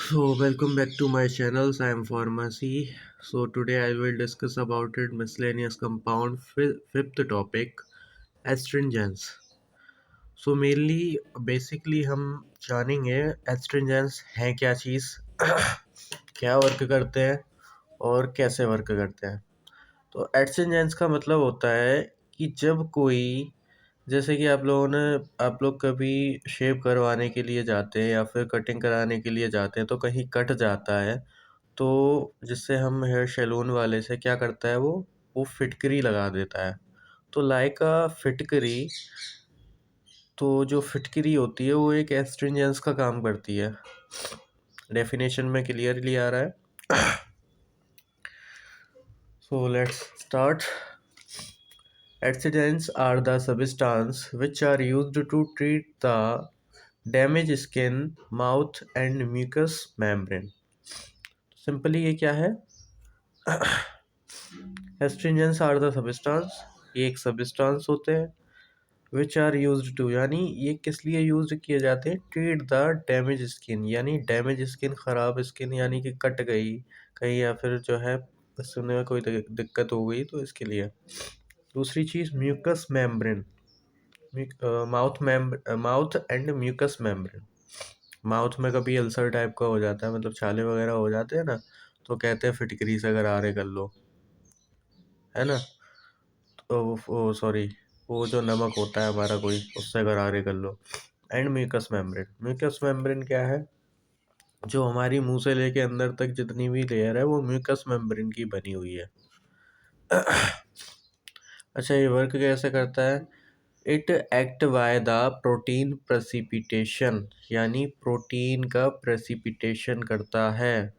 So welcome back to my channels. I am Pharmacy. So today I will discuss about it miscellaneous compound fifth topic astringents. So mainly basically हम जानेंगे astringents हैं क्या चीज़ क्या work करते हैं और कैसे वर्क करते हैं। तो astringents का मतलब होता है कि जब कोई जैसे कि आप लोग कभी शेव करवाने के लिए जाते हैं या फिर कटिंग कराने के लिए जाते हैं तो कहीं कट जाता है तो जिससे हम हेयर सैलून वाले से क्या करता है वो फिटकरी लगा देता है। तो लाइक अ फिटकरी, तो जो फिटकरी होती है वो एक एस्ट्रिंजेंस का काम करती है। डेफिनेशन में क्लियरली आ रहा है। So let's start. Adstringents are the substances which are used to treat the damaged skin, mouth and mucous membrane. Simply ये क्या है? Astringents are the substance, ये एक सब्सटेंस होते हैं विच आर यूज टू, यानी ये किस लिए यूज किए जाते हैं? ट्रीट द डैमेज स्किन, यानी डैमेज स्किन, ख़राब स्किन यानी कि कट गई कहीं या फिर जो है सुनने में कोई दिक्कत हो गई तो इसके लिए। दूसरी चीज़ mucus membrane, mouth and mucus membrane. Mouth में कभी अल्सर टाइप का हो जाता है, मतलब छाले वगैरह हो जाते हैं ना, तो कहते हैं फिटकरी से गरारे कर लो, है ना। तो सॉरी, वो जो नमक होता है हमारा कोई, उससे गरारे कर लो। And mucus membrane, mucus membrane क्या है? जो हमारी मुंह से लेके अंदर तक जितनी भी लेयर है वो म्यूकस मेम्ब्रेन की बनी हुई है। अच्छा, ये वर्क कैसे करता है? It act by the protein precipitation, यानी प्रोटीन का प्रेसिपिटेशन करता है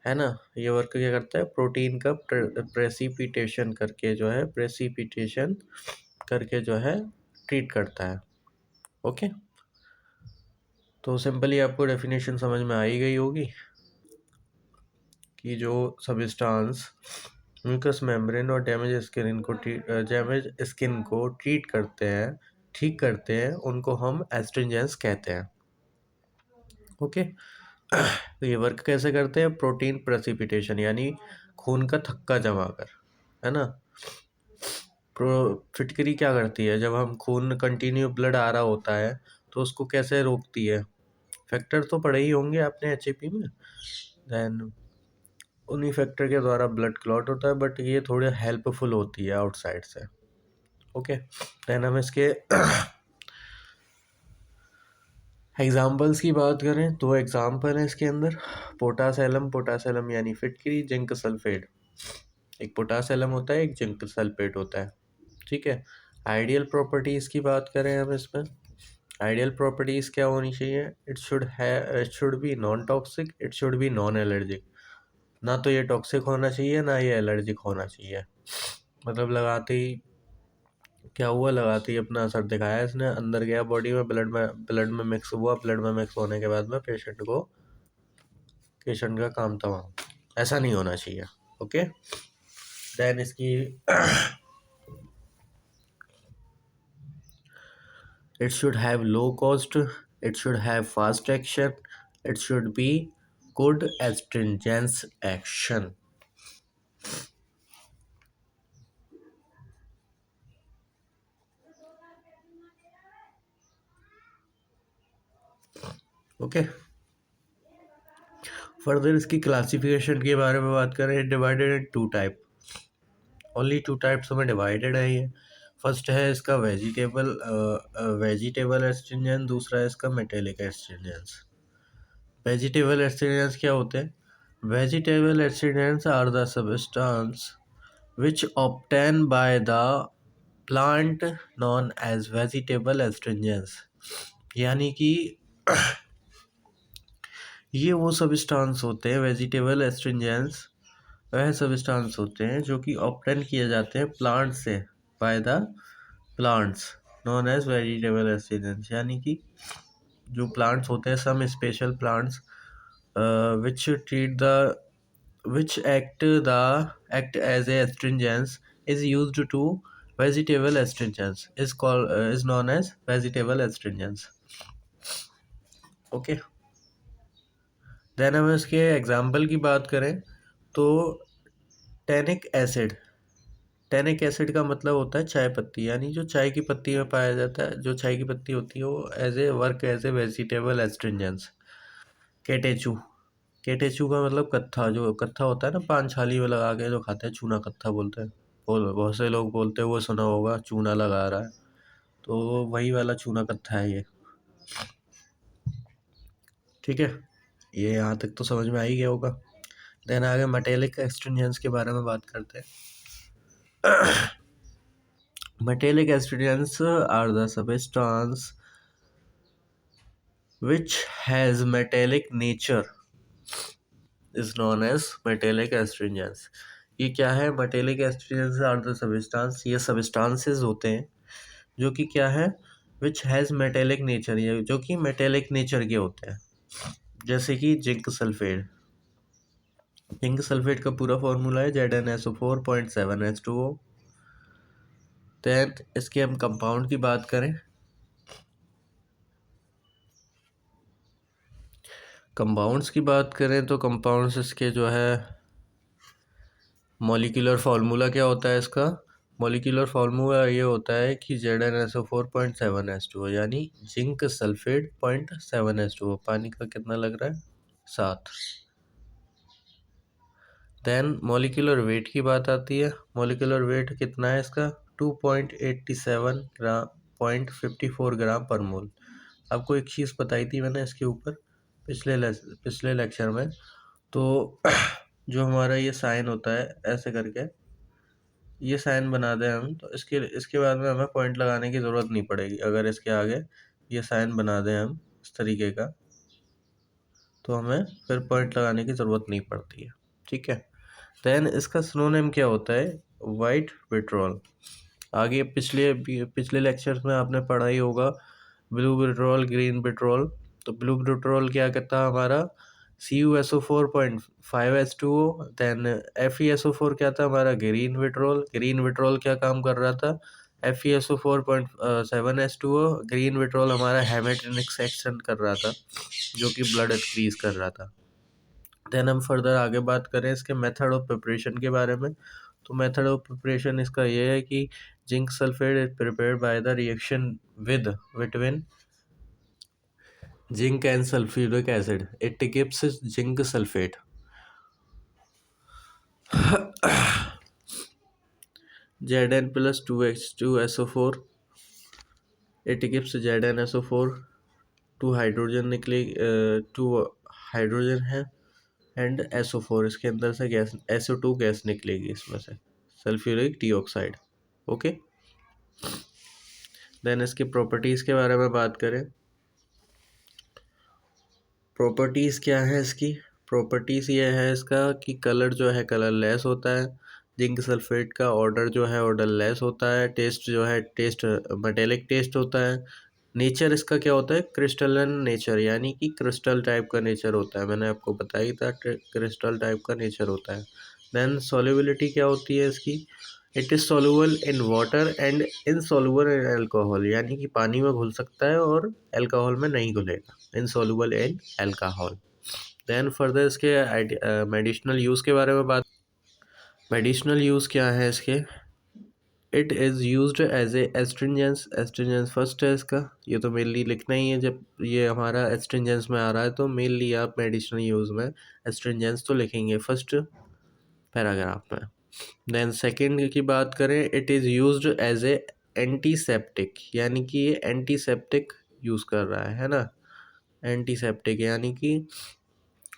ना। ये वर्क क्या करता है? प्रोटीन का प्रेसिपिटेशन करके जो है, प्रेसिपिटेशन करके जो है ट्रीट करता है। ओके, तो सिंपली आपको डेफिनेशन समझ में आ ही गई होगी कि जो सब्सटेंस म्यूकस मेम्ब्रेन और डैमेज स्किन को ट्रीट करते हैं, ठीक करते हैं, उनको हम एस्ट्रिंजेंस कहते हैं। ओके, तो ये वर्क कैसे करते हैं? प्रोटीन प्रेसिपिटेशन, यानी खून का थक्का जमा कर, है ना। फिटकरी क्या करती है? जब हम खून कंटिन्यू ब्लड आ रहा होता है तो उसको कैसे रोकती है? फैक्टर तो पढ़े ही होंगे आपने एचएपी में। देन उन्हीं फैक्टर के द्वारा ब्लड क्लॉट होता है, बट ये थोड़े हेल्पफुल होती है आउटसाइड से। ओके, देन हम इसके एग्जाम्पल्स की बात करें तो एग्जाम्पल है इसके अंदर पोटासेलम, पोटासेलम यानी फिटकरी, जिंक सल्फेट। एक पोटासेलम होता है, एक जिंक सल्फेट होता है, ठीक है। आइडियल प्रॉपर्टीज़ की बात करें हम इसमें, आइडियल प्रॉपर्टीज़ क्या होनी चाहिए? It should be non toxic, it should be non allergic. ना तो ये टॉक्सिक होना चाहिए, ना ये एलर्जिक होना चाहिए। मतलब लगाते ही क्या हुआ? लगाते ही अपना असर दिखाया, इसने अंदर गया बॉडी में, ब्लड में मिक्स हुआ, ब्लड में मिक्स होने के बाद में पेशेंट का काम तमाम। ऐसा नहीं होना चाहिए। ओके, देन इसकी it should have low cost, it should have fast action, it should be good astringent action. Okay, further इसकी क्लासिफिकेशन के बारे में बात करें, divided in two type, only two types में डिवाइडेड है ये। फर्स्ट है इसका वेजिटेबल एस्ट्रिंजेंस, दूसरा है इसका मेटेलिक एस्ट्रिंजेंस। वेजिटेबल एस्ट्रिंजेंस क्या होते हैं? Vegetable astringents are the substance which obtained by the plant known as vegetable astringents, यानी कि ये वो सब्सटेंस होते हैं, वेजिटेबल एस्ट्रिंजेंस वह सब्सटेंस होते हैं जो कि ऑप्टेन किए जाते हैं प्लांट से, by the plants non as vegetable astringents, यानी कि जो प्लांट्स होते हैं, some special plants which treat the which act as a astringent is used to vegetable astringents is known as vegetable astringents. Okay, then हम इसके example की बात करें तो टेनिक एसिड, टेनिक एसिड का मतलब होता है चाय पत्ती, यानी जो चाय की पत्ती में पाया जाता है, जो चाय की पत्ती होती है वो एज ए वेजिटेबल एस्ट्रिंजेंस। केटेचू, केटेचू का मतलब कत्था, जो कत्था होता है ना पान छाली में लगा के जो खाते हैं, चूना कत्था बोलते हैं। बहुत से लोग बोलते हैं, वो सुना होगा चूना लगा रहा है, तो वही वाला चूना कत्था है ये। ठीक है, ये यहाँ तक तो समझ में आ ही गया होगा। देन आगे मेटेलिक एस्ट्रिंजेंस के बारे में बात करते हैं। Metallic astringents are the substance which has metallic nature is known as metallic astringents। ये क्या है? metallic astringents are the substance, ये substances होते हैं जो कि क्या है, which has metallic nature, ये जो कि metallic nature के होते हैं। जैसे कि जिंक सल्फेट, जिंक सल्फेट का पूरा फॉर्मूला है ZnSO4.7H2O। देन इसके हम कंपाउंड की बात करें, कंपाउंड्स की बात करें तो कंपाउंड्स इसके जो है मॉलिक्यूलर फार्मूला क्या होता है इसका? मॉलिक्यूलर फार्मूला ये होता है कि ZnSO4.7H2O, यानी जिंक सल्फेट 0.7H2O। पानी का कितना लग रहा है? 7। देन मॉलिक्यूलर वेट की बात आती है, मॉलिक्यूलर वेट कितना है इसका? 2.87 ग्राम, 0.54 ग्राम पर मोल। आपको एक चीज़ बताई थी मैंने इसके ऊपर पिछले लेक्चर में। तो जो हमारा ये साइन होता है ऐसे करके, ये साइन बना दें हम, तो इसके बाद में हमें पॉइंट लगाने की ज़रूरत नहीं पड़ेगी। अगर इसके आगे ये साइन बना दें हम इस तरीके का, तो हमें फिर पॉइंट लगाने की ज़रूरत नहीं पड़ती है। ठीक है, देन इसका सिनोनिम क्या होता है? White vitriol. आगे पिछले लेक्चर्स में आपने पढ़ा ही होगा ब्लू विट्रॉल, ग्रीन विट्रॉल। तो ब्लू विट्रॉल क्या करता है हमारा? CuSO4.5H2O। देन FeSO4 क्या था हमारा? Green vitriol. ग्रीन विट्रॉल क्या काम कर रहा था? FeSO4.7H2O। ग्रीन विट्रॉल हमारा हेमेटोनिक सेक्शन कर रहा था, जो कि ब्लड इंक्रीज कर रहा था। देन हम फर्दर आगे बात करें इसके मेथड ऑफ प्रिपरेशन के बारे में, तो मेथड ऑफ प्रिपरेशन इसका ये है कि zinc sulphate is prepared by the reaction with between zinc and sulphuric acid, it gives zinc sulphate. Zn plus 2H2SO4, it gives ZnSO4, 2 hydrogen निकले, 2 हाइड्रोजन है एंड SO4, इसके अंदर से गैस SO2 गैस निकलेगी इसमें से, सल्फ्यूरिक डाइऑक्साइड। ओके, देन इसके properties के बारे में बात करें, प्रॉपर्टीज़ क्या है इसकी? प्रॉपर्टीज़ ये है इसका कि कलर जो है कलरलेस होता है, जिंक सल्फेट का ऑर्डर जो है ऑर्डरलेस होता है, टेस्ट जो है टेस्ट मेटेलिक टेस्ट होता है, नेचर इसका क्या होता है? क्रिस्टलन नेचर, यानी कि क्रिस्टल टाइप का नेचर होता है। मैंने आपको बताया था क्रिस्टल टाइप का नेचर होता है। देन सॉल्युबिलिटी क्या होती है इसकी? It is soluble in water and insoluble in alcohol, यानी कि पानी में घुल सकता है और अल्कोहल में नहीं घुलेगा, insoluble in alcohol. Then further इसके मेडिसिनल यूज़ के बारे में बात, मेडिसिनल यूज़ क्या है इसके? It is used as a astringents, astringents first है इसका, ये तो मेनली लिखना ही है, जब ये हमारा एस्ट्रिंजेंस में आ रहा है तो मेनली आप मेडिसिनल यूज़ में एस्ट्रिंजेंस तो लिखेंगे फर्स्ट पैराग्राफ में। देन सेकंड की बात करें, it is used as a antiseptic, यानी कि ये एंटीसेप्टिक यूज़ कर रहा है ना, एंटीसेप्टिक, यानी कि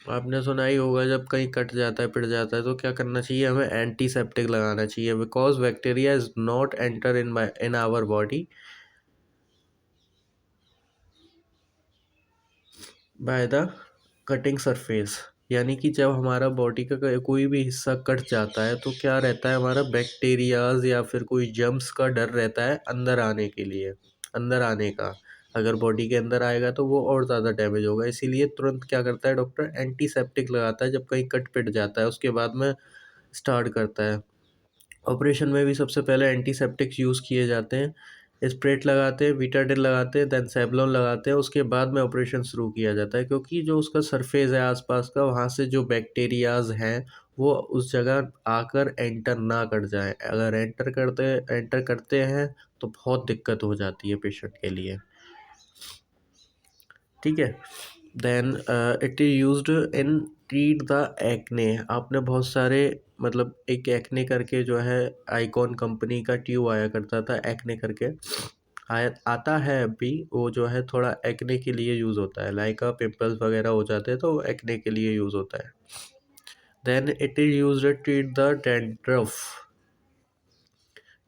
आपने सुना ही होगा जब कहीं कट जाता है पिट जाता है तो क्या करना चाहिए? हमें एंटीसेप्टिक लगाना चाहिए, because bacteria is not enter in our body by the cutting surface, यानी कि जब हमारा बॉडी का कोई भी हिस्सा कट जाता है तो क्या रहता है, हमारा बैक्टीरियाज या फिर कोई जर्म्स का डर रहता है अंदर आने के लिए, अंदर आने का। अगर बॉडी के अंदर आएगा तो वो और ज़्यादा डैमेज होगा, इसीलिए तुरंत क्या करता है डॉक्टर? एंटीसेप्टिक लगाता है जब कहीं कट पिट जाता है, उसके बाद में स्टार्ट करता है। ऑपरेशन में भी सबसे पहले एंटीसेप्टिक्स यूज़ किए जाते हैं, स्प्रेट लगाते हैं, बीटाडिन लगाते हैं, देन सेवलॉन लगाते हैं, उसके बाद में ऑपरेशन शुरू किया जाता है, क्योंकि जो उसका सरफेस है आसपास का, वहाँ से जो बैक्टीरियाज हैं वो उस जगह आकर एंटर ना कर जाए। अगर एंटर करते हैं तो बहुत दिक्कत हो जाती है पेशेंट के लिए। ठीक है। Then it is used in treat the acne. आपने बहुत सारे, मतलब एक एक्ने करके जो है आइकॉन कंपनी का ट्यूब आया करता था, एक्ने करके आया आता है अभी, वो जो है थोड़ा एक्ने के लिए यूज़ होता है, लाइक पिंपल्स वगैरह हो जाते हैं तो एक्ने के लिए यूज़ होता है। Then it is used to treat the dandruff,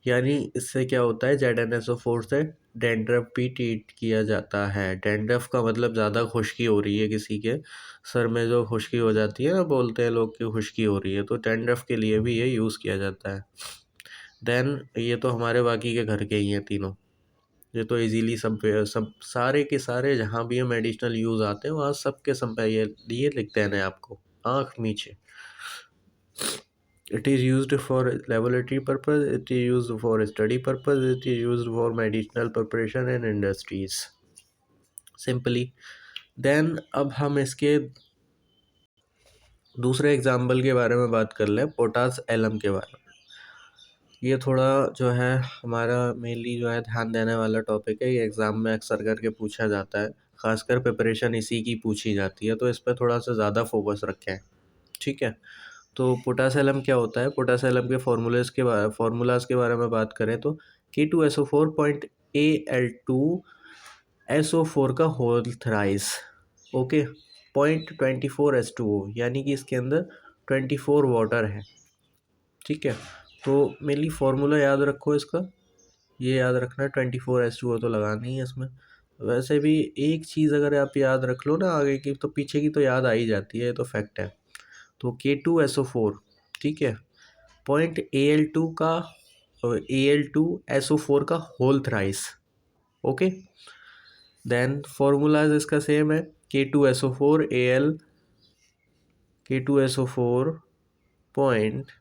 यानी इससे क्या होता है, ZnSO4 से डैंड्रफ भी ट्रीट किया जाता है। डैंड्रफ का मतलब ज़्यादा खुश्की हो रही है किसी के सर में, जो खुश्की हो जाती है ना, बोलते हैं लोग कि खुश्की हो रही है, तो डैंड्रफ के लिए भी ये यूज़ किया जाता है। देन ये तो हमारे बाकी के घर के ही हैं तीनों, ये तो इजीली सब सारे के सारे जहाँ भी ये मेडिसिनल यूज़ आते हैं वहाँ सब के सब पे ये लिख देना है आपको आँख नीचे। It is used for laboratory purpose, it is used for study purpose, it is used for medicinal preparation and industries. Simply. Then अब हम इसके दूसरे एग्जाम्पल के बारे में बात कर लें, पोटास एलम के बारे में। ये थोड़ा जो है हमारा मेनली जो है ध्यान देने वाला टॉपिक है, ये एग्ज़ाम में अक्सर करके पूछा जाता है, खासकर प्रिपरेशन इसी की पूछी जाती है, तो इस पर थोड़ा सा ज़्यादा फोकस रखें। ठीक है। तो पोटासेलम क्या होता है, पोटासेलम के फार्मूलाज के बारे में बात करें तो K2SO4 पॉइंट Al2SO4 का होल थ्राइस, ओके, 0.24H2O, यानी कि इसके अंदर 24 वाटर है। ठीक है। तो मेनली फार्मूला याद रखो इसका, ये याद रखना है, 24H2O तो लगाना ही है इसमें। वैसे भी एक चीज़ अगर आप याद रख लो ना आगे की, तो पीछे की तो याद आ ही जाती है, ये तो फैक्ट है। तो K2SO4, ठीक है, पॉइंट Al2SO4 का whole thrice, okay. Then formulas इसका सेम है, K2SO4 पॉइंट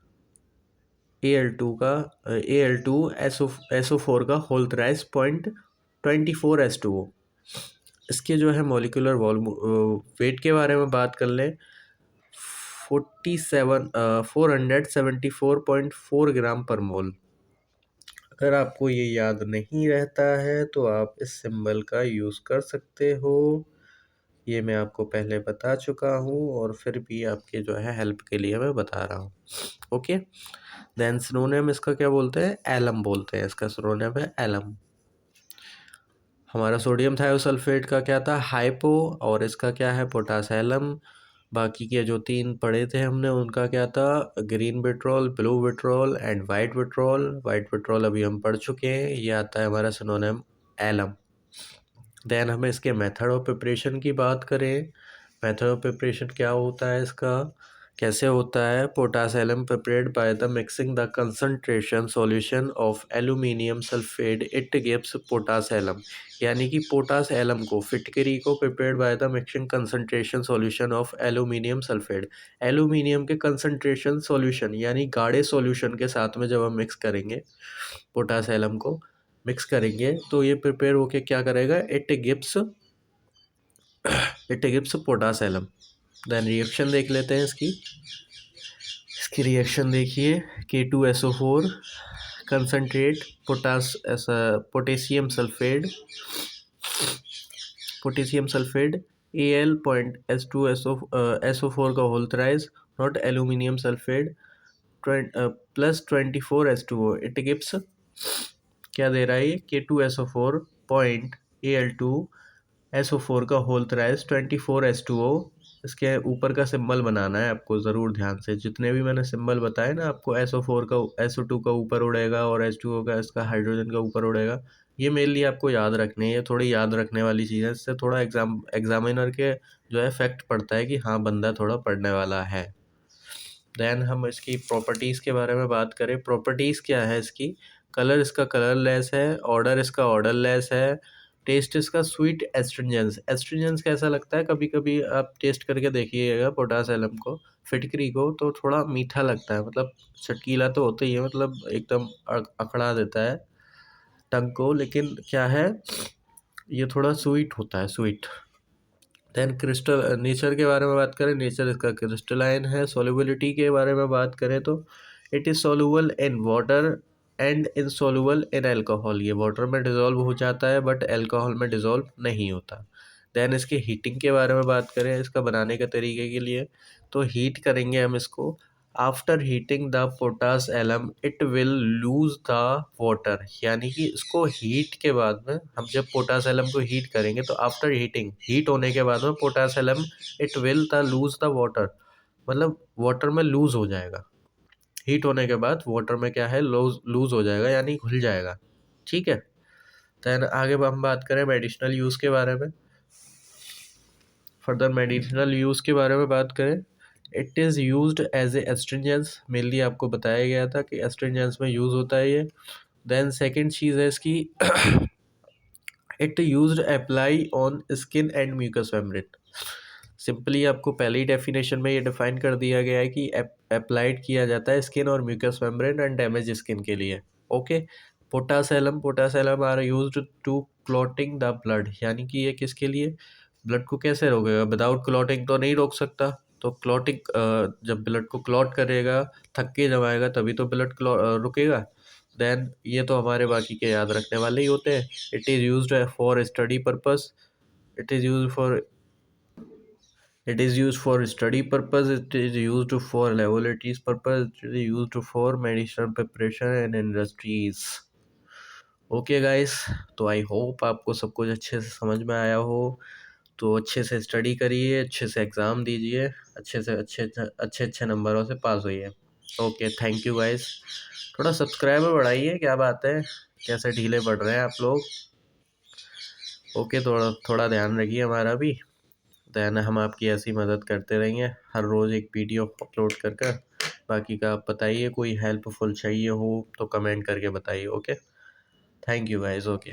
Al2SO4 का होल थ्राइस 0.24H2O। इसके जो है मॉलिक्यूलर वेट के बारे में बात कर लें, 474.4 ग्राम पर मोल। अगर आपको ये याद नहीं रहता है तो आप इस सिंबल का यूज़ कर सकते हो, ये मैं आपको पहले बता चुका हूँ और फिर भी आपके जो है हेल्प के लिए मैं बता रहा हूँ। ओके। देन सिनोनिम इसका क्या बोलते हैं, एलम बोलते हैं, इसका सिनोनिम है एलम। हमारा सोडियम थायोसल्फेट का क्या था, हाइपो, और इसका क्या है, पोटासैलम। बाकी के जो तीन पढ़े थे हमने उनका क्या था, green vitriol, blue vitriol and white vitriol. White vitriol अभी हम पढ़ चुके हैं, ये आता है हमारा सिनोनिम एलम। देन हमें इसके मेथड ऑफ प्रिपरेशन की बात करें, मेथड ऑफ प्रिपरेशन क्या होता है इसका, कैसे होता है, potash alum prepared by the mixing the concentration solution of aluminium sulphate it gives potash alum, यानी कि पोटास एलम को, फिटकरी को prepared by the mixing concentration solution of aluminium sulphate, aluminium के कंसंट्रेशन सॉल्यूशन यानी गाढ़े सॉल्यूशन के साथ में जब हम मिक्स करेंगे, पोटासैलम को मिक्स करेंगे तो ये प्रिपेयर होके क्या करेगा, इट गिव्स पोटासैलम। देन रिएक्शन देख लेते हैं इसकी रिएक्शन देखिए, K2SO4 concentrate potassium sulphate Al.H2SO4 का whole thrice, not aluminium sulphate, plus 24H2O, it gives, क्या दे रहा है ये, K2SO4 पॉइंट Al2SO4 का होल थ्राइस 24H2O। इसके ऊपर का सिंबल बनाना है आपको ज़रूर ध्यान से, जितने भी मैंने सिंबल बताए ना आपको, SO4 का SO2 का ऊपर उड़ेगा और H2O का, इसका हाइड्रोजन का ऊपर उड़ेगा, ये मेनली आपको याद रखने हैं, ये थोड़ी याद रखने वाली चीज़ है, इससे थोड़ा एग्जामिनर के जो है फैक्ट पड़ता है कि हाँ बंदा थोड़ा पढ़ने वाला है। देन हम इसकी प्रॉपर्टीज़ के बारे में बात करें, प्रॉपर्टीज़ क्या है इसकी, कलर इसका कलरलेस है, ऑर्डर इसका ऑर्डरलेस है, टेस्ट इसका स्वीट, एस्ट्रिंजेंस, एस्ट्रिंजेंस कैसा लगता है, कभी कभी आप टेस्ट करके देखिएगा पोटासैलम को, फिटकरी को, तो थोड़ा मीठा लगता है, मतलब चटकीला तो होता ही है, मतलब एकदम अकड़ा देता है, टंग को, लेकिन क्या है, ये थोड़ा स्वीट होता है, स्वीट। देन क्रिस्टल नेचर के बारे में बात करें, नेचर इसका क्रिस्टलाइन है। सॉल्युबिलिटी के बारे में बात करें तो it is soluble in water and insoluble in alcohol. ये वाटर में डिज़ोल्व हो जाता है बट अल्कोहल में डिज़ोल्व नहीं होता। देन इसके हीटिंग के बारे में बात करें, इसका बनाने का तरीके के लिए, तो हीट करेंगे हम इसको। After heating the potash alum it will lose the water, यानी कि इसको हीट के बाद में हम जब पोटास एलम को हीट करेंगे तो आफ्टर हीटिंग, हीट होने के बाद में potash alum it will the lose the water, मतलब वाटर में लूज हो जाएगा। हीट होने के बाद वाटर में क्या है, लूज लूज हो जाएगा, यानी घुल जाएगा। ठीक है। देन आगे हम बात करें मेडिसिनल यूज़ के बारे में। फर्दर मेडिसिनल यूज़ के बारे में बात करें, it is used as a astringents. Mainly आपको बताया गया था कि एस्ट्रिंजेंस में यूज़ होता है ये। देन सेकेंड चीज़ है इसकी, it used apply on skin and mucus membrane. Simply आपको पहले ही डेफिनेशन में ये डिफाइन कर दिया गया है कि अप्लाइड किया जाता है स्किन और mucous membrane and damage skin के लिए। Okay. Potash alum are used to clotting the blood, यानी कि ये किसके लिए, ब्लड को कैसे रोकेगा, विदाउट क्लॉटिंग तो नहीं रोक सकता। तो क्लॉटिंग, जब ब्लड को क्लॉट करेगा, थक के जमाएगा, तभी तो ब्लड रुकेगा। देन ये तो हमारे बाकी के याद रखने वाले ही होते हैं। It is used for study purpose, it is use for it is used for study purpose, it is used for laboratories purpose, it is used for medicinal preparation and industries। Okay guys, तो I hope आपको सब कुछ अच्छे से समझ में आया हो। तो अच्छे से स्टडी करिए, अच्छे से एग्ज़ाम दीजिए, अच्छे से अच्छे अच्छे नंबरों से पास होइए। Okay, thank you guys. थोड़ा सब्सक्राइबर बढ़ाइए, क्या बात है, कैसे ढीले पड़ रहे हैं आप लोग। ओके, थोड़ा थोड़ा ध्यान रखिए हमारा भी। देन हम आपकी ऐसी मदद करते रहेंगे, हर रोज़ एक वीडियो अपलोड कर कर। बाकी का आप बताइए, कोई हेल्पफुल चाहिए हो तो कमेंट करके बताइए। Okay, thank you guys. Okay.